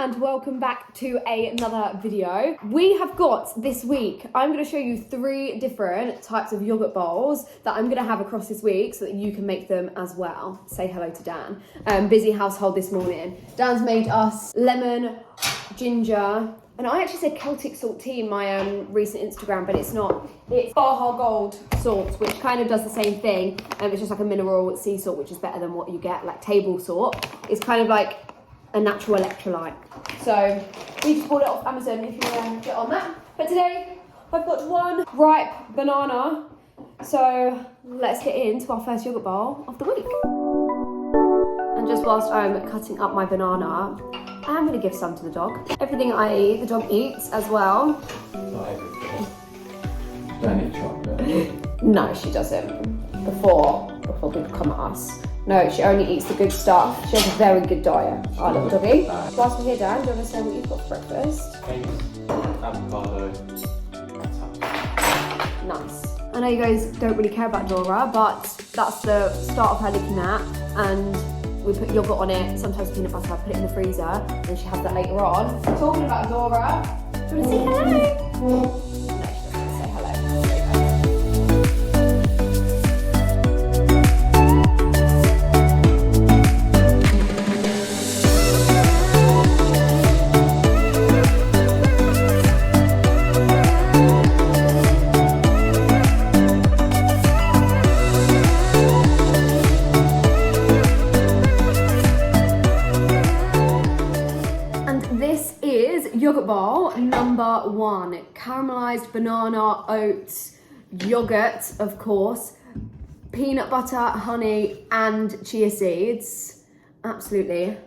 and welcome back to another video. We have got this week, I'm going to show you 3 different types of yogurt bowls that I'm going to have across this week so that you can make them as well. Say hello to Dan. Busy household this morning. Dan's made us lemon, ginger, and I actually said Celtic salt tea in my recent Instagram, but it's not. It's Baja Gold salt, which kind of does the same thing. It's just like a mineral sea salt, which is better than what you get, like table salt. It's kind of like a natural electrolyte. So we just bought it off Amazon if you want to get on that. But today I've got 1 ripe banana. So let's get into our first yogurt bowl of the week. And just whilst I'm cutting up my banana, I'm going to give some to the dog. Everything I eat, the dog eats as well. Not everything. Don't eat chocolate. No, she doesn't. Before people come at us. No, she only eats the good stuff. She has a very good diet, our little doggy. Whilst we're here, Dan, do you want to say what you've got for breakfast? Eggs, avocado, Nice. I know you guys don't really care about Dora, but that's the start of her looking at, and we put yogurt on it, sometimes peanut butter, put it in the freezer, and she has that later on. Talking about Dora, do you want to say hello? No, she doesn't say hello. Yogurt bowl number 1, caramelised banana oats yogurt, of course, peanut butter, honey, and chia seeds. Absolutely.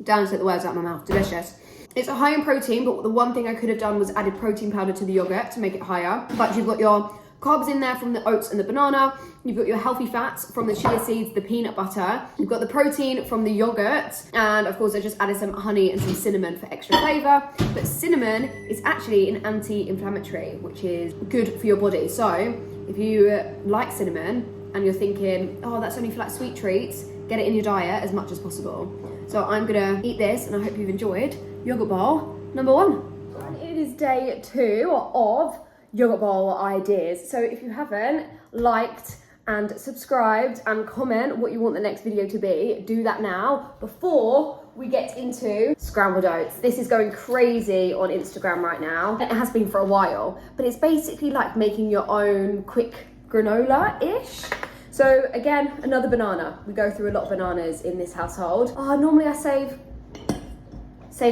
Down took the words out of my mouth. Delicious. It's high in protein, but the one thing I could have done was added protein powder to the yogurt to make it higher. But you've got your carbs in there from the oats and the banana. You've got your healthy fats from the chia seeds, the peanut butter. You've got the protein from the yogurt. And of course, I just added some honey and some cinnamon for extra flavour. But cinnamon is actually an anti-inflammatory, which is good for your body. So if you like cinnamon and you're thinking, oh, that's only for like sweet treats, get it in your diet as much as possible. So I'm gonna eat this, and I hope you've enjoyed yogurt bowl number 1. And it is day 2 of yogurt bowl ideas. So if you haven't liked and subscribed and comment what you want the next video to be, do that now before we get into scrambled oats. This is going crazy on Instagram right now. It has been for a while, but it's basically like making your own quick granola-ish. So again, another banana. We go through a lot of bananas in this household. Normally I save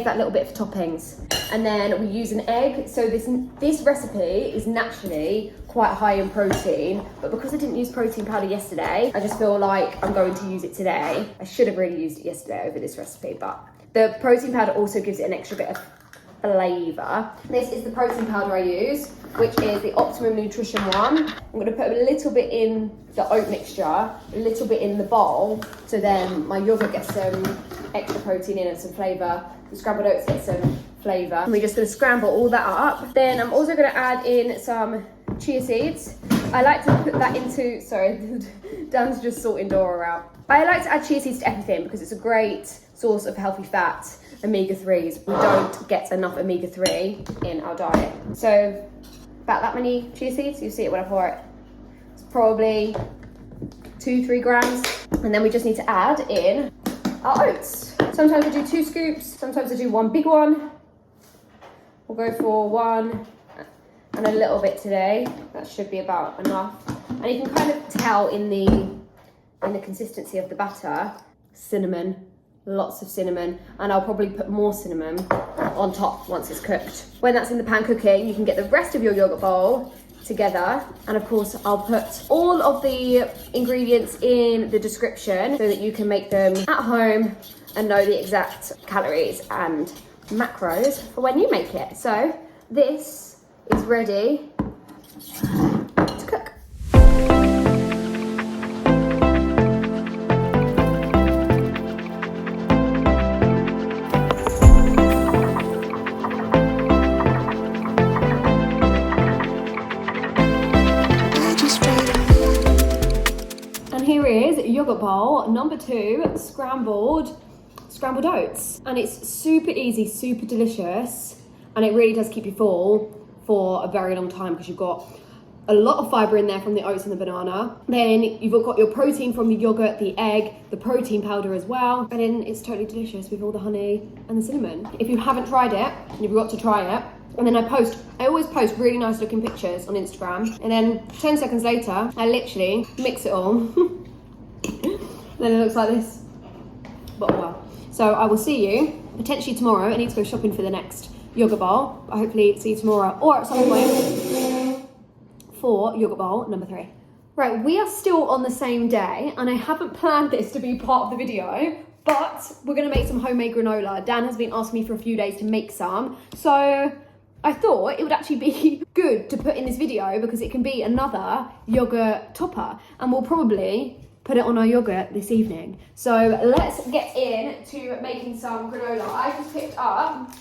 that little bit for toppings. And then we use an egg. So this recipe is naturally quite high in protein, but because I didn't use protein powder yesterday, I just feel like I'm going to use it today. I should have really used it yesterday over this recipe, but the protein powder also gives it an extra bit of flavour. This is the protein powder I use, which is the Optimum Nutrition one. I'm gonna put a little bit in the oat mixture, a little bit in the bowl, so then my yogurt gets some extra protein in and some flavour. The scrambled oats get some flavour. And we're just gonna scramble all that up. Then I'm also gonna add in some chia seeds. I like to put that into, sorry, Dan's just sorting Dora out. I like to add chia seeds to everything because it's a great source of healthy fat, omega-3s. We don't get enough omega-3 in our diet. So about that many chia seeds, you'll see it when I pour it. It's probably 2-3 grams. And then we just need to add in our oats. Sometimes I do 2 scoops, sometimes I do 1 big one. We'll go for 1 and a little bit today. That should be about enough. And you can kind of tell in the consistency of the batter, cinnamon, lots of cinnamon, and I'll probably put more cinnamon on top once it's cooked. When that's in the pan cooking, you can get the rest of your yogurt bowl together, and of course I'll put all of the ingredients in the description so that you can make them at home and know the exact calories and macros for when you make it. So this is ready to cook. yogurt bowl, number 2, scrambled oats. And it's super easy, super delicious, and it really does keep you full for a very long time because you've got a lot of fibre in there from the oats and the banana. Then you've got your protein from the yogurt, the egg, the protein powder as well. And then it's totally delicious with all the honey and the cinnamon. If you haven't tried it, you've got to try it. And then I always post really nice looking pictures on Instagram. And then 10 seconds later, I literally mix it all. Then it looks like this. But oh well. So I will see you potentially tomorrow. I need to go shopping for the next yogurt bowl. I hopefully see you tomorrow or at some point for yogurt bowl number 3. Right, we are still on the same day and I haven't planned this to be part of the video, but we're gonna make some homemade granola. Dan has been asking me for a few days to make some. So I thought it would actually be good to put in this video because it can be another yogurt topper and we'll probably put it on our yogurt this evening. So let's get into making some granola. I just picked up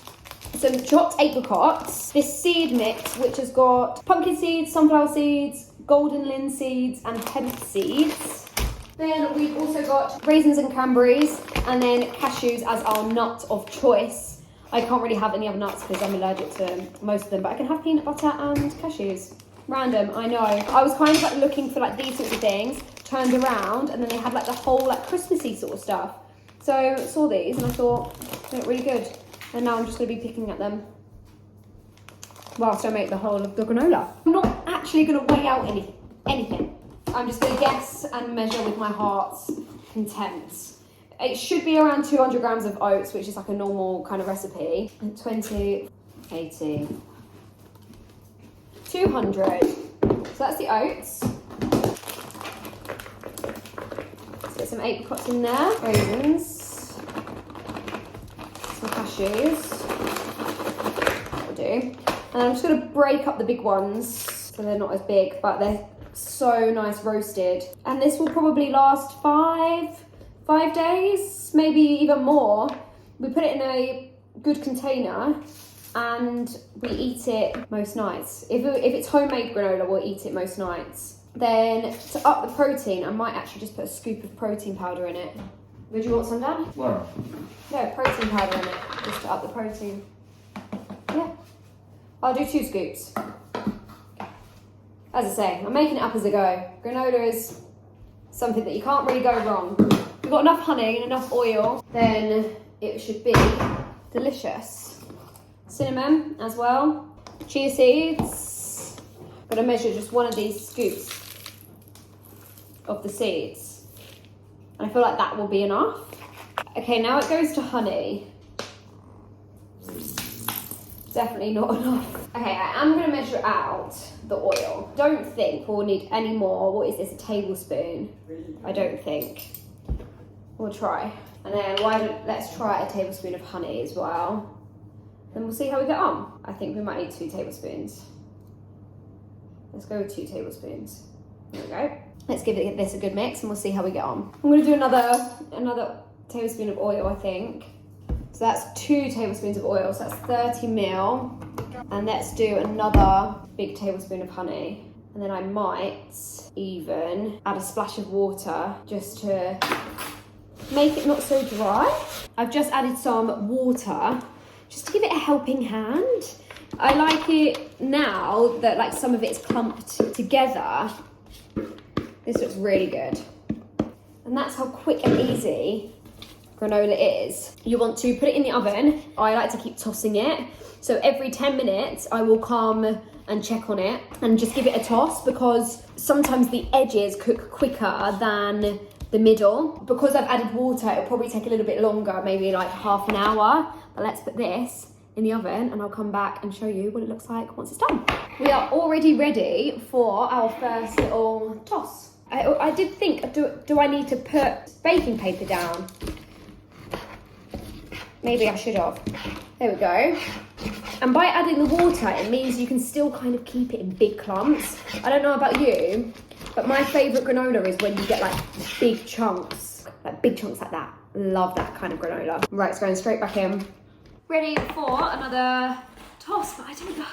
some chopped apricots, this seed mix which has got pumpkin seeds, sunflower seeds, golden linseeds and hemp seeds. Then we've also got raisins and cranberries and then cashews as our nut of choice. I can't really have any other nuts because I'm allergic to most of them, but I can have peanut butter and cashews. Random, I know. I was kind of like looking for like these sorts of things, turned around, and then they had like the whole like Christmassy sort of stuff. So saw these and I thought they look really good. And now I'm just going to be picking at them whilst I make the whole of the granola. I'm not actually going to weigh out anything. I'm just going to guess and measure with my heart's content. It should be around 200 grams of oats, which is like a normal kind of recipe. And 20, 80, 200. So that's the oats. Let's get some apricots in there, raisins, some cashews. That'll do. And I'm just going to break up the big ones so they're not as big, but they're so nice roasted. And this will probably last 5 days, maybe even more. We put it in a good container and we eat it most nights. If it's homemade granola, we'll eat it most nights. Then to up the protein, I might actually just put a scoop of protein powder in it. Would you want some, Dan? Well, Yeah, protein powder in it, just to up the protein. Yeah, I'll do 2 scoops. As I say, I'm making it up as I go. Granola is something that you can't really go wrong. If you've got enough honey and enough oil, then it should be delicious. Cinnamon as well. Chia seeds. Got to measure just one of these scoops of the seeds. And I feel like that will be enough. Okay, now it goes to honey. Definitely not enough. Okay, I am going to measure out the oil. Don't think we'll need any more. What is this, a tablespoon? I don't think. We'll try. And then let's try a tablespoon of honey as well. Then we'll see how we get on. I think we might need 2 tablespoons. Let's go with 2 tablespoons. There we go. Let's give this a good mix and we'll see how we get on. I'm going to do another tablespoon of oil, I think. So that's 2 tablespoons of oil, so that's 30 ml. And let's do another big tablespoon of honey. And then I might even add a splash of water just to make it not so dry. I've just added some water just to give it a helping hand. I like it now that like some of it's clumped together. This looks really good. And that's how quick and easy granola is. You want to put it in the oven. I like to keep tossing it. So every 10 minutes I will come and check on it and just give it a toss because sometimes the edges cook quicker than the middle. Because I've added water, it'll probably take a little bit longer, maybe like half an hour. But let's put this in the oven and I'll come back and show you what it looks like once it's done. We are already ready for our first little toss. I did think, do I need to put baking paper down? Maybe I should have. There we go. And by adding the water, it means you can still kind of keep it in big clumps. I don't know about you, but my favourite granola is when you get like big chunks like that. Love that kind of granola. Right, it's going straight back in. Ready for another toss, but I don't know.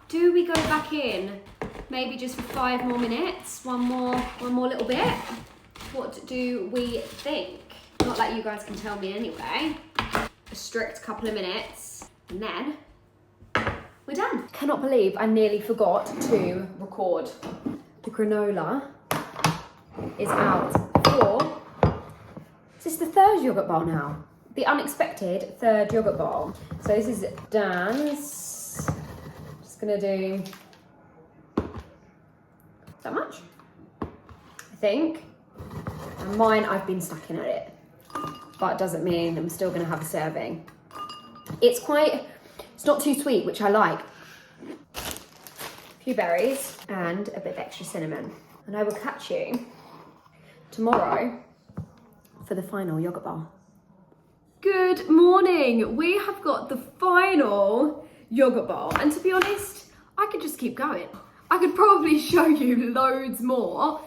Do we go back in? Maybe just for 5 more minutes? One more little bit? What do we think? Not that you guys can tell me anyway. A strict couple of minutes, and then we're done. Cannot believe I nearly forgot to record. The granola is out for, is this the third yogurt bowl now? The unexpected third yogurt bowl. So this is Dan's. Just gonna do that much, I think. And mine, I've been stacking at it, but it doesn't mean I'm still gonna have a serving. It's not too sweet, which I like. A few berries and a bit of extra cinnamon. And I will catch you tomorrow for the final yogurt bowl. Good morning. We have got the final yogurt bowl. And to be honest, I could just keep going. I could probably show you loads more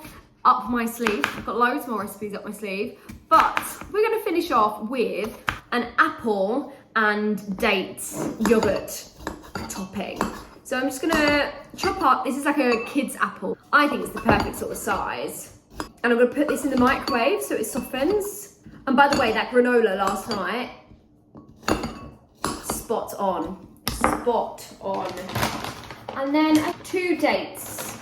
up my sleeve. I've got loads more recipes up my sleeve, but we're gonna finish off with an apple and dates yogurt topping. So I'm just gonna chop up, this is like a kid's apple. I think it's the perfect sort of size. And I'm gonna put this in the microwave so it softens. And by the way, that granola last night, spot on, spot on. And then 2 dates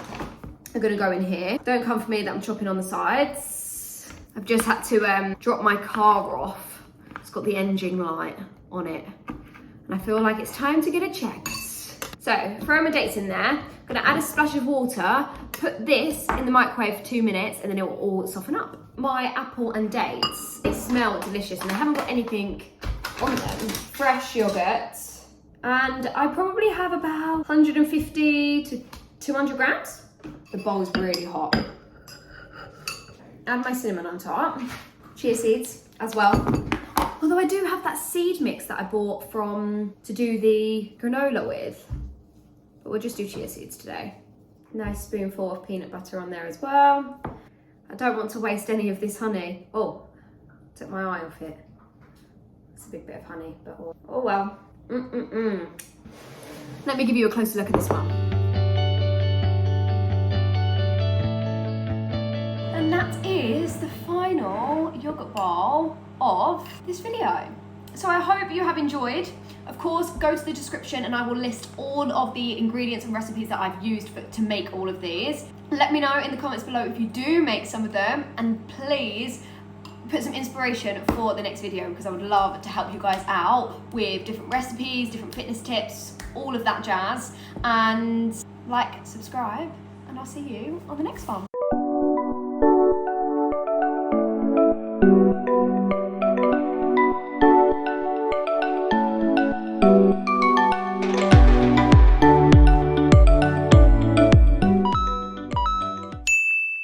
are gonna go in here. Don't come for me that I'm chopping on the sides. I've just had to drop my car off. It's got the engine light on it. And I feel like it's time to get it checked. So, throw my dates in there. I'm gonna add a splash of water, put this in the microwave for 2 minutes, and then it will all soften up. My apple and dates, they smell delicious, and they haven't got anything on them. Fresh yogurt. And I probably have about 150 to 200 grams. The bowl's really hot. Add my cinnamon on top. Chia seeds as well. Although I do have that seed mix that I bought to do the granola with. But we'll just do chia seeds today. Nice spoonful of peanut butter on there as well. I don't want to waste any of this honey. Oh, took my eye off it. It's a big bit of honey, but oh well. Let me give you a closer look at this one. And that is the final yogurt bowl of this video. So I hope you have enjoyed. Of course, go to the description and I will list all of the ingredients and recipes that I've used to make all of these. Let me know in the comments below if you do make some of them, and please put some inspiration for the next video, because I would love to help you guys out with different recipes, different fitness tips, all of that jazz. And like, subscribe, and I'll see you on the next one.